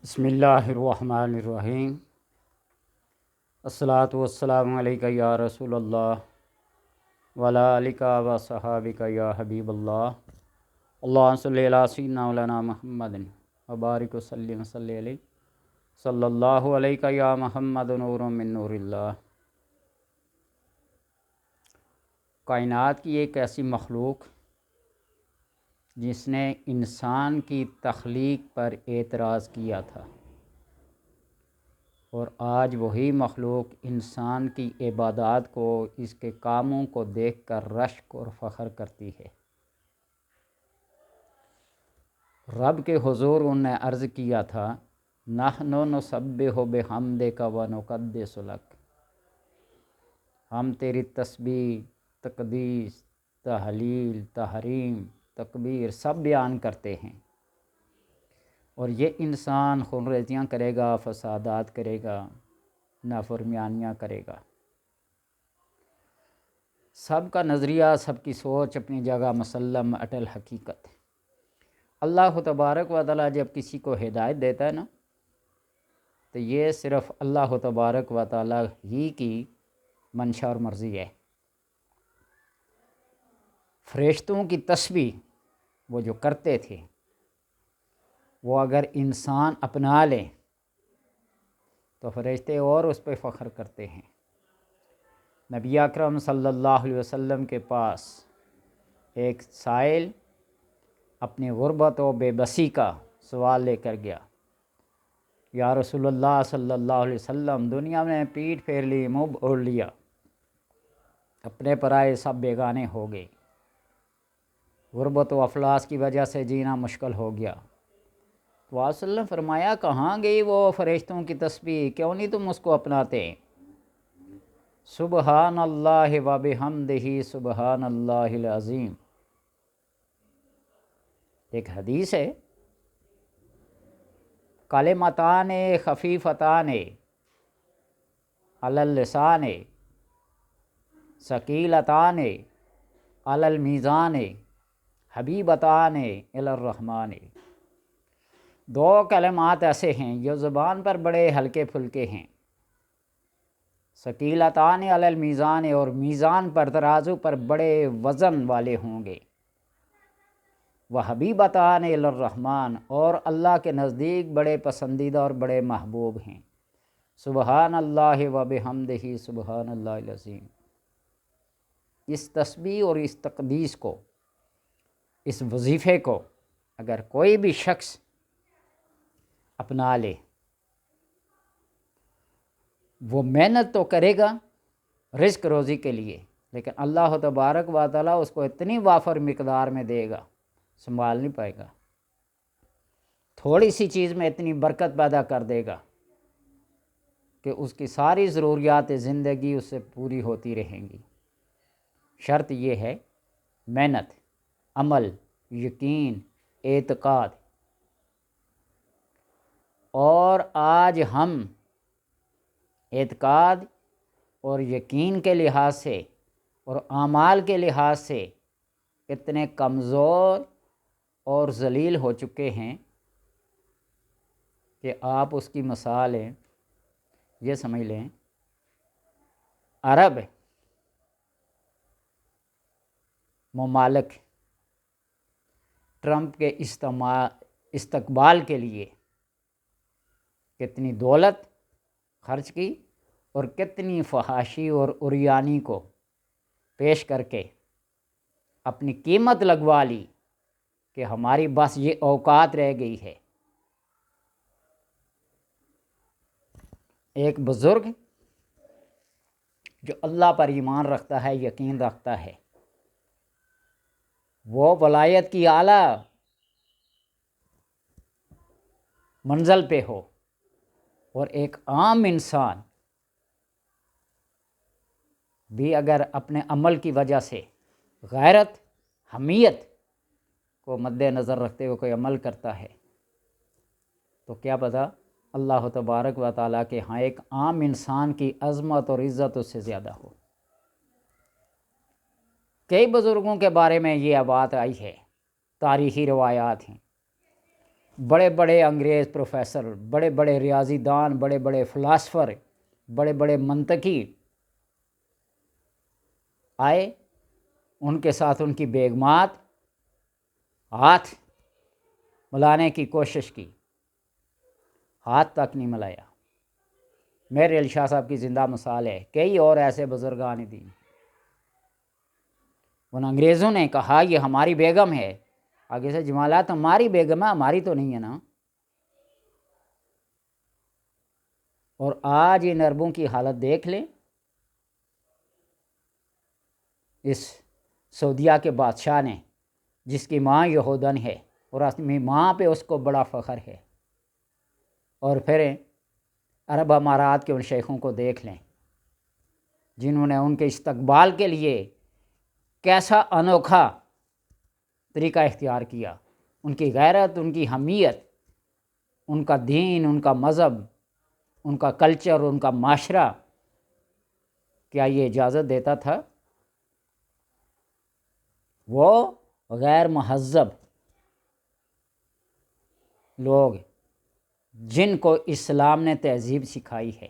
بسم اللہ الرحمن الرحیم۔ الصلاۃ والسلام علیکہ یا رسول اللہ وعلی آلک و صحابک یا حبیب اللہ۔ اللہم صلی علی سیدنا مولانا محمد وبارک وسلم صلی علیہ صلی اللہ علیہ یا محمد نور من نور اللہ۔ کائنات کی ایک ایسی مخلوق جس نے انسان کی تخلیق پر اعتراض کیا تھا، اور آج وہی مخلوق انسان کی عبادات کو، اس کے کاموں کو دیکھ کر رشک اور فخر کرتی ہے۔ رب کے حضور انہوں نے عرض کیا تھا، نحن نسبح بحمدک و نقدس لک، ہم تیری تسبیح، تقدیس، تحلیل، تحریم، تکبیر سب بیان کرتے ہیں، اور یہ انسان خونریزیاں کرے گا، فسادات کرے گا، نافرمانیاں کرے گا۔ سب کا نظریہ، سب کی سوچ اپنی جگہ مسلم اٹل حقیقت ہے۔ اللہ تبارک و تعالیٰ جب کسی کو ہدایت دیتا ہے نا، تو یہ صرف اللہ تبارک و تعالیٰ ہی کی منشا اور مرضی ہے۔ فرشتوں کی تسبیح وہ جو کرتے تھے، وہ اگر انسان اپنا لے تو فرشتے اور اس پہ فخر کرتے ہیں۔ نبی اکرم صلی اللہ علیہ وسلم کے پاس ایک سائل اپنی غربت و بے بسی کا سوال لے کر گیا، یا رسول اللہ صلی اللہ علیہ وسلم، دنیا میں پیٹھ پھیر لی، منہ اوڑھ لیا، اپنے پرائے سب بیگانے ہو گئے، غربت و افلاس کی وجہ سے جینا مشکل ہو گیا۔ تو آپ صلی اللہ علیہ وسلم فرمایا، کہاں گئی وہ فرشتوں کی تسبیح؟ کیوں نہیں تم اس کو اپناتے؟ سبحان اللہ و بحمدہ سبحان اللہ العظیم۔ ایک حدیث ہے، کلمتان خفیفتان علی اللسان ثقیلتان علی المیزان حبیبتان الی الرحمن۔ دو کلمات ایسے ہیں جو زبان پر بڑے ہلکے پھلکے ہیں، ثقیلتان علی المیزان، اور میزان پر، ترازو پر بڑے وزن والے ہوں گے، وحبیبتان الی الرحمن، اور اللہ کے نزدیک بڑے پسندیدہ اور بڑے محبوب ہیں۔ سبحان اللہ و بحمدہ سبحان اللہ العظیم۔ اس تسبیح اور اس تقدیس کو، اس وظیفے کو اگر کوئی بھی شخص اپنا لے، وہ محنت تو کرے گا رزق روزی کے لیے، لیکن اللہ تبارک و تعالیٰ اس کو اتنی وافر مقدار میں دے گا، سنبھال نہیں پائے گا۔ تھوڑی سی چیز میں اتنی برکت پیدا کر دے گا کہ اس کی ساری ضروریات زندگی اس سے پوری ہوتی رہیں گی۔ شرط یہ ہے محنت، عمل، یقین، اعتقاد۔ اور آج ہم اعتقاد اور یقین کے لحاظ سے اور اعمال کے لحاظ سے اتنے کمزور اور ذلیل ہو چکے ہیں کہ آپ اس کی مثال ہیں، یہ سمجھ لیں، عرب ممالک ٹرمپ کے استقبال کے لیے کتنی دولت خرچ کی اور کتنی فحاشی اور عریانی کو پیش کر کے اپنی قیمت لگوا لی کہ ہماری بس یہ اوقات رہ گئی ہے۔ ایک بزرگ جو اللہ پر ایمان رکھتا ہے، یقین رکھتا ہے، وہ ولایت کی اعلیٰ منزل پہ ہو، اور ایک عام انسان بھی اگر اپنے عمل کی وجہ سے غیرت، حمیت کو مد نظر رکھتے ہوئے کوئی عمل کرتا ہے، تو کیا پتہ اللہ تبارک و تعالیٰ کے ہاں ایک عام انسان کی عظمت اور عزت اس سے زیادہ ہو۔ کئی بزرگوں کے بارے میں یہ بات آئی ہے، تاریخی روایات ہیں۔ بڑے بڑے انگریز پروفیسر، بڑے بڑے ریاضی دان، بڑے بڑے فلاسفر، بڑے بڑے منطقی آئے، ان کے ساتھ ان کی بیگمات ہاتھ ملانے کی کوشش کی، ہاتھ تک نہیں ملایا۔ میرے علی شاہ صاحب کی زندہ مثال ہے، کئی اور ایسے بزرگان دین۔ ان انگریزوں نے کہا یہ ہماری بیگم ہے، آگے سے جمالات ہماری بیگم ہے، ہماری تو نہیں ہے نا۔ اور آج ان عربوں کی حالت دیکھ لیں، اس سعودیہ کے بادشاہ نے، جس کی ماں یہودن ہے اور اپنی ماں پہ اس کو بڑا فخر ہے، اور پھر عرب امارات کے ان شیخوں کو دیکھ لیں جنہوں نے ان کے استقبال کے لیے کیسا انوکھا طریقہ اختیار کیا۔ ان کی غیرت، ان کی حمیت، ان کا دین، ان کا مذہب، ان کا کلچر، ان کا معاشرہ، کیا یہ اجازت دیتا تھا؟ وہ غیر مہذب لوگ جن کو اسلام نے تہذیب سکھائی ہے،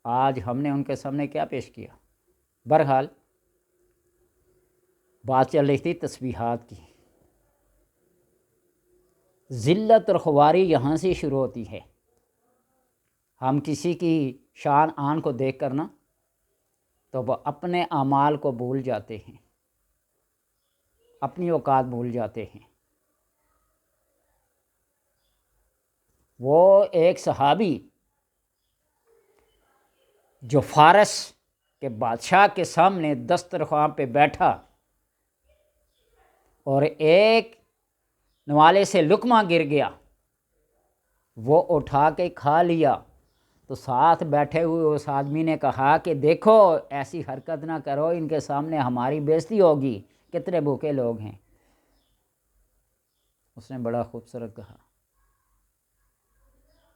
آج ہم نے ان کے سامنے کیا پیش کیا؟ بہرحال بات چل رہی تھی تسبیحات کی۔ ذلت اور خواری یہاں سے شروع ہوتی ہے۔ ہم کسی کی شان آن کو دیکھ کر نا تو وہ اپنے اعمال کو بھول جاتے ہیں، اپنی اوقات بھول جاتے ہیں۔ وہ ایک صحابی جو فارس کے بادشاہ کے سامنے دسترخوان پہ بیٹھا اور ایک نوالے سے لقمہ گر گیا، وہ اٹھا کے کھا لیا، تو ساتھ بیٹھے ہوئے اس آدمی نے کہا کہ دیکھو ایسی حرکت نہ کرو، ان کے سامنے ہماری بےزتی ہوگی، کتنے بھوکے لوگ ہیں۔ اس نے بڑا خوبصورت کہا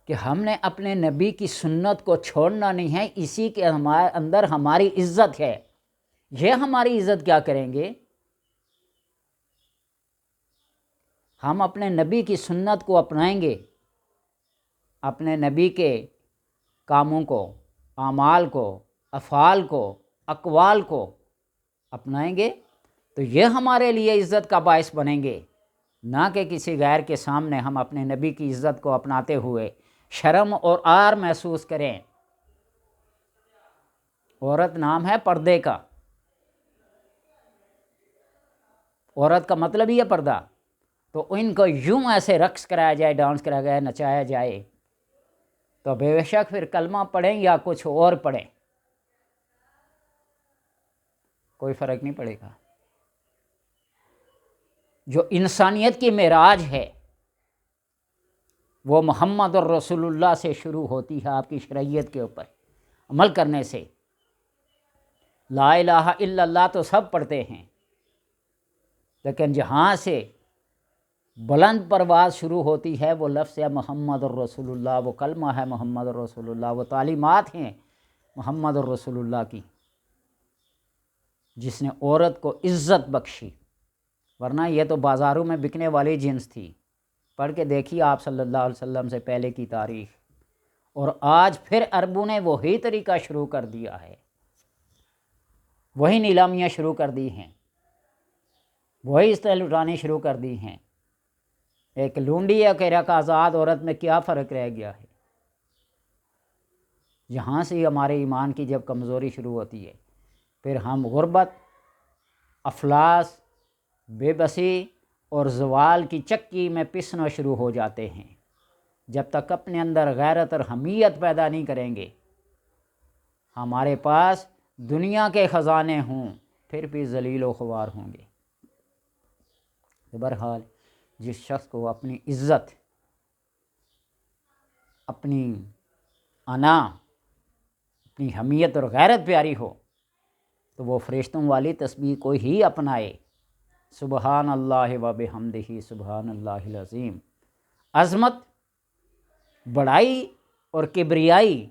کہ ہم نے اپنے نبی کی سنت کو چھوڑنا نہیں ہے، اسی کے ہمارے اندر ہماری عزت ہے، یہ ہماری عزت کیا کریں گے؟ ہم اپنے نبی کی سنت کو اپنائیں گے، اپنے نبی کے کاموں کو، اعمال کو، افعال کو، اقوال کو اپنائیں گے تو یہ ہمارے لیے عزت کا باعث بنیں گے، نہ کہ کسی غیر کے سامنے ہم اپنے نبی کی عزت کو اپناتے ہوئے شرم اور عار محسوس کریں۔ عورت نام ہے پردے کا، عورت کا مطلب ہی ہے پردہ، تو ان کو یوں ایسے رقص کرایا جائے، ڈانس کرایا جائے، نچایا جائے تو بے شک پھر کلمہ پڑھیں یا کچھ اور پڑھیں، کوئی فرق نہیں پڑے گا۔ جو انسانیت کی معراج ہے وہ محمد الرسول اللہ سے شروع ہوتی ہے، آپ کی شرعیت کے اوپر عمل کرنے سے۔ لا الہ الا اللہ تو سب پڑھتے ہیں، لیکن جہاں سے بلند پرواز شروع ہوتی ہے وہ لفظ ہے محمد الرسول اللہ، وہ کلمہ ہے محمد الرسول اللہ، وہ تعلیمات ہیں محمد الرسول اللہ کی، جس نے عورت کو عزت بخشی، ورنہ یہ تو بازاروں میں بکنے والی جنس تھی۔ پڑھ کے دیکھیے آپ صلی اللہ علیہ وسلم سے پہلے کی تاریخ، اور آج پھر عربوں نے وہی طریقہ شروع کر دیا ہے، وہی نیلامیاں شروع کر دی ہیں، وہی اس طرح لٹانی شروع کر دی ہیں۔ ایک لونڈی یا کہ ایک آزاد عورت میں کیا فرق رہ گیا ہے؟ یہاں سے ہمارے ایمان کی جب کمزوری شروع ہوتی ہے، پھر ہم غربت، افلاس، بے بسی اور زوال کی چکی میں پسنا شروع ہو جاتے ہیں۔ جب تک اپنے اندر غیرت اور حمیت پیدا نہیں کریں گے، ہمارے پاس دنیا کے خزانے ہوں پھر بھی ذلیل و خوار ہوں گے۔ بہرحال جس شخص کو اپنی عزت، اپنی انا، اپنی حمیت اور غیرت پیاری ہو تو وہ فرشتوں والی تسبیح کو ہی اپنائے، سبحان اللہ و بحمدہ سبحان اللہ العظیم۔ عظمت، بڑائی اور کبریائی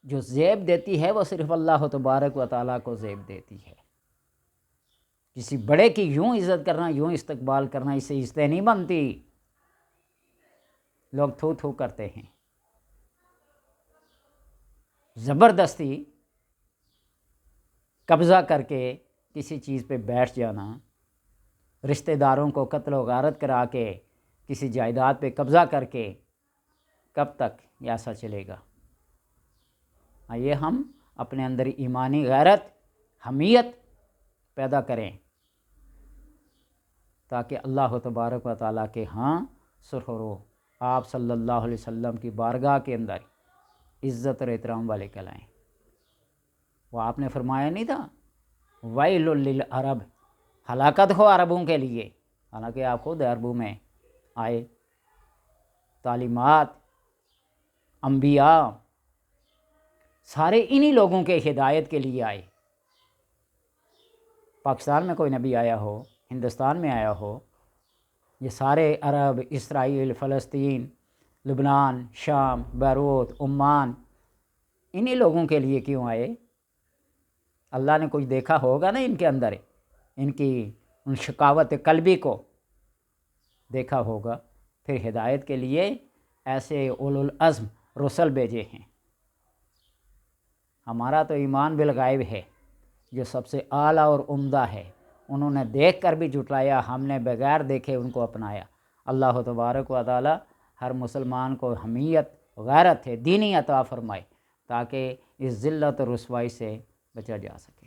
جو زیب دیتی ہے وہ صرف اللہ تبارک و تعالیٰ کو زیب دیتی ہے۔ کسی بڑے کی یوں عزت کرنا، یوں استقبال کرنا، اس سے عزتیں نہیں بنتی. لوگ تھو تھو کرتے ہیں. زبردستی قبضہ کر کے کسی چیز پہ بیٹھ جانا، رشتہ داروں کو قتل و غارت کرا کے کسی جائیداد پہ قبضہ کر کے، کب تک یہ ایسا چلے گا؟ آئیے ہم اپنے اندر ایمانی غیرت، حمیت پیدا کریں تاکہ اللہ تبارک و تعالیٰ کے ہاں سرخرو آپ صلی اللہ علیہ وسلم کی بارگاہ کے اندر عزت اور احترام والے کہلائیں. وہ آپ نے فرمایا نہیں تھا ویل للعرب، ہلاکت ہو عربوں کے لیے، حالانکہ آپ خود عربوں میں آئے، تعلیمات انبیاء سارے انہی لوگوں کے ہدایت کے لیے آئے. پاکستان میں کوئی نبی آیا ہو، ہندوستان میں آیا ہو، یہ سارے عرب، اسرائیل، فلسطین، لبنان، شام، بیروت، عمان، انہی لوگوں کے لیے کیوں آئے؟ اللہ نے کچھ دیکھا ہوگا نا ان کے اندر، ان کی ان شقاوت قلبی کو دیکھا ہوگا، پھر ہدایت کے لیے ایسے اولو العزم رسل بھیجے ہیں. ہمارا تو ایمان بالغیب ہے جو سب سے اعلیٰ اور عمدہ ہے. انہوں نے دیکھ کر بھی جھٹلایا، ہم نے بغیر دیکھے ان کو اپنایا. اللہ تبارک و تعالی ہر مسلمان کو حمیت، غیرت ہے دینی عطا فرمائے تاکہ اس ذلت اور رسوائی سے بچا جا سکے.